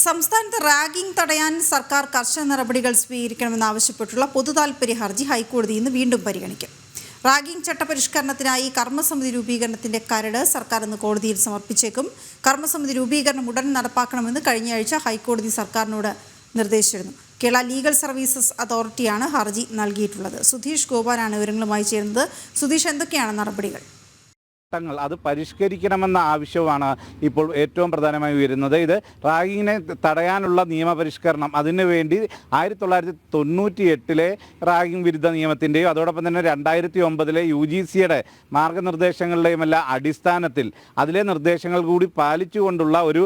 സംസ്ഥാനത്ത് റാഗിംഗ് തടയാൻ സർക്കാർ കർശന നടപടികൾ സ്വീകരിക്കണമെന്നാവശ്യപ്പെട്ടുള്ള പൊതുതാൽപര്യ ഹർജി ഹൈക്കോടതി ഇന്ന് വീണ്ടും പരിഗണിക്കും. റാഗിംഗ് ചട്ടപരിഷ്കരണത്തിനായി കർമ്മസമിതി രൂപീകരണത്തിന്റെ കരട് സർക്കാർ ഇന്ന് കോടതിയിൽ സമർപ്പിച്ചേക്കും. കർമ്മസമിതി രൂപീകരണം ഉടൻ നടപ്പാക്കണമെന്ന് കഴിഞ്ഞയാഴ്ച ഹൈക്കോടതി സർക്കാരിനോട് നിർദ്ദേശിച്ചിരുന്നു. കേരള ലീഗൽ സർവീസസ് അതോറിറ്റിയാണ് ഹർജി നൽകിയിട്ടുള്ളത്. സുധീഷ് ഗോപാലാണ് വിവരങ്ങളുമായി ചേരുന്നത്. സുധീഷ്, എന്തൊക്കെയാണ് നടപടികൾ? അത് പരിഷ്കരിക്കണമെന്ന ആവശ്യമാണ് ഇപ്പോൾ ഏറ്റവും പ്രധാനമായി ഉയരുന്നത്. ഇത് റാഗിങ്ങിനെ തടയാനുള്ള നിയമപരിഷ്കരണം, അതിനുവേണ്ടി 1998 റാഗിംഗ് വിരുദ്ധ നിയമത്തിൻ്റെയും അതോടൊപ്പം തന്നെ 2009 UGCയുടെ മാർഗനിർദ്ദേശങ്ങളുടെയും എല്ലാം അടിസ്ഥാനത്തിൽ അതിലെ നിർദ്ദേശങ്ങൾ കൂടി പാലിച്ചുകൊണ്ടുള്ള ഒരു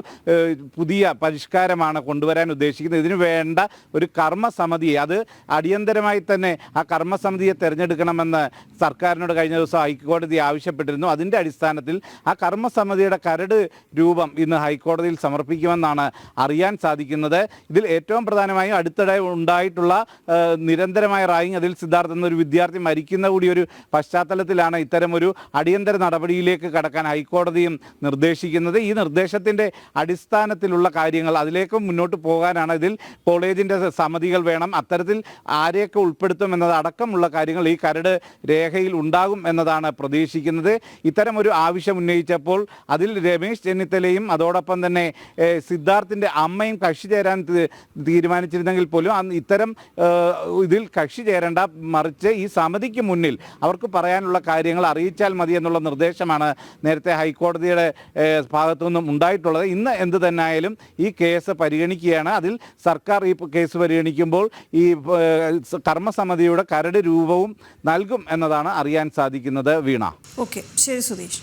പുതിയ പരിഷ്കാരമാണ് കൊണ്ടുവരാൻ ഉദ്ദേശിക്കുന്നത്. ഇതിനു വേണ്ട ഒരു കർമ്മസമിതിയെ, അത് അടിയന്തരമായി തന്നെ ആ കർമ്മസമിതിയെ തിരഞ്ഞെടുക്കണമെന്ന് സർക്കാരിനോട് കഴിഞ്ഞ ദിവസം ഹൈക്കോടതി ആവശ്യപ്പെട്ടിരുന്നു. അതിൻ്റെ അടിസ്ഥാനത്തിൽ ആ കർമ്മസമിതിയുടെ കരട് രൂപം ഇന്ന് ഹൈക്കോടതിയിൽ സമർപ്പിക്കുമെന്നാണ് അറിയാൻ സാധിക്കുന്നത്. ഇതിൽ ഏറ്റവും പ്രധാനമായും അടുത്തിടെ ഉണ്ടായിട്ടുള്ള നിരന്തരമായ റാഗിംഗ്, അതിൽ സിദ്ധാർത്ഥ എന്നൊരു വിദ്യാർത്ഥി മരിക്കുന്ന കൂടി ഒരു പശ്ചാത്തലത്തിലാണ് ഇത്തരമൊരു അടിയന്തര നടപടിയിലേക്ക് കടക്കാൻ ഹൈക്കോടതിയും നിർദ്ദേശിക്കുന്നത്. ഈ നിർദ്ദേശത്തിൻ്റെ അടിസ്ഥാനത്തിലുള്ള കാര്യങ്ങൾ, അതിലേക്ക് മുന്നോട്ട് പോകാനാണ്. ഇതിൽ കോളേജിൻ്റെ സമിതികൾ വേണം, അത്തരത്തിൽ ആരെയൊക്കെ ഉൾപ്പെടുത്തും എന്നത് അടക്കമുള്ള കാര്യങ്ങൾ ഈ കരട് രേഖയിൽ ഉണ്ടാകും എന്നതാണ് പ്രതീക്ഷിക്കുന്നത്. ഇത്തരം ഒരു ആവശ്യം ഉന്നയിച്ചപ്പോൾ അതിൽ രമേശ് ചെന്നിത്തലയും അതോടൊപ്പം തന്നെ സിദ്ധാർത്ഥിൻ്റെ അമ്മയും കക്ഷി ചേരാൻ തീരുമാനിച്ചിരുന്നെങ്കിൽ പോലും ഇത്തരം ഇതിൽ കക്ഷി ചേരേണ്ട, മറിച്ച് ഈ സമിതിക്ക് മുന്നിൽ അവർക്ക് പറയാനുള്ള കാര്യങ്ങൾ അറിയിച്ചാൽ മതി എന്നുള്ള നിർദ്ദേശമാണ് നേരത്തെ ഹൈക്കോടതിയുടെ ഭാഗത്തു നിന്നും ഉണ്ടായിട്ടുള്ളത്. ഇന്ന് എന്ത് തന്നെയായാലും ഈ കേസ് പരിഗണിക്കുകയാണ്. അതിൽ സർക്കാർ ഈ കേസ് പരിഗണിക്കുമ്പോൾ ഈ കർമ്മസമിതിയുടെ കരട് രൂപവും നൽകും എന്നതാണ് അറിയാൻ സാധിക്കുന്നത്. വീണ. ഓക്കെ, ശരി സുധീഷ്.